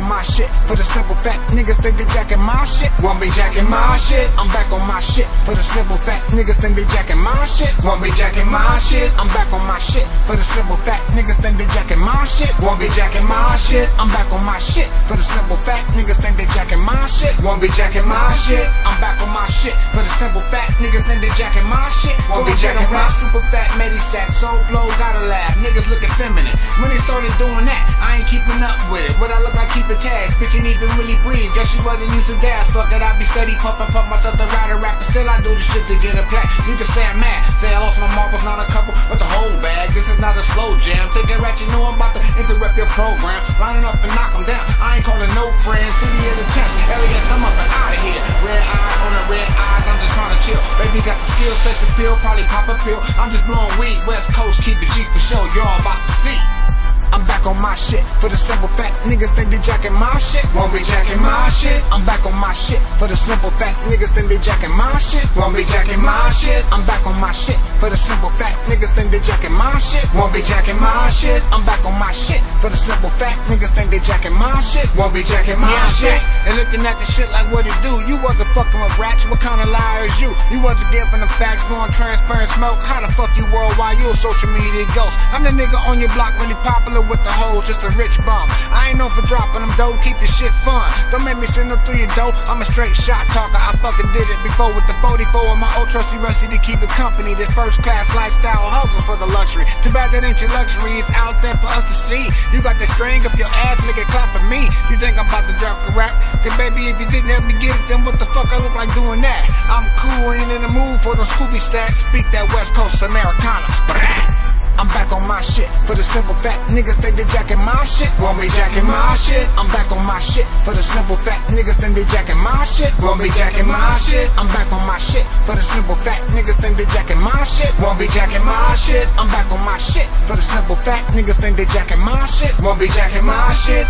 on my shit. For the simple fact, niggas think they jacking my shit. Won't be jacking my shit. I'm back on my shit. For the simple fact, niggas think they jacking my shit. Won't be jacking my shit. I'm back on my shit. For the simple fact, niggas think they jacking my shit. Won't be jacking my shit. I'm back on my shit. For the simple fact, niggas think they jacking my shit. Won't be jacking my shit. I'm back on my shit. For the simple fact, niggas think they jacking my shit. Won't be jacking my super fat Medisac, so blow, gotta laugh. Niggas looking feminine. When they started doing that, I ain't keeping up with it. What I look like keeping tags, bitch ain't even really breathe. Guess she wasn't used to gas. Fuck it, I be steady pumping, pump myself to ride a rap, but still I do the shit to get a plaque. You can say I'm mad, say I lost my marbles, not a couple, but the whole bag. This is not a slow jam. Thinking ratchet, know I'm about to interrupt your program. Lining up and knock them down. I ain't calling no friends. City of the chance, LAX, I'm up and out of here. Red eyes on the red eyes, I'm just trying to chill. Baby got the skill, sex appeal, probably pop a pill. I'm just blowing weed, West Coast, keep it G for sure. Y'all about to see. I'm back on my shit. For the simple fact, niggas think they jacking my shit. Won't be jacking my shit. I'm back on my shit. For the simple fact, niggas think they jacking my shit. Won't be jacking my shit. I'm back on my shit. For the simple fact, niggas think they jacking my shit. Won't be jacking my shit. I'm back on my shit. For the simple fact, niggas think they jacking my shit. Won't be jacking my shit. And looking at the shit like what it do. You wasn't fucking with rats. What kind of liar is you? You wasn't giving the facts, blowing transparent smoke. How the fuck you worldwide? You a social media ghost. I'm the nigga on your block really popular with the hoes, just a rich bum. I ain't known for dropping them dope, keep the shit fun. Don't make me send them through your dough. I'm a straight shot talker, I fucking did it before with the 44 and my old trusty rusty to keep it company. This first class lifestyle hustle for the luxury. Too bad that ain't your luxury, it's out there for us to see. You got the string up your ass, make it clap for me. You think I'm about to drop a rap? Cause baby, if you didn't help me get it, then what the fuck I look like doing that? I'm cool, ain't in the mood for those Scooby stacks. Speak that West Coast Americana. I'm back on my shit. For the simple fact, niggas think they jacking my shit. Won't be jacking my shit. I'm back on my shit. For the simple fact, niggas think they jacking my shit. Won't be jacking my shit. I'm back on my shit. For the simple fact, niggas think they jacking my shit. Won't be jacking my shit. I'm back on my shit. For the simple fact, niggas think they jacking my shit. Won't be jacking my shit.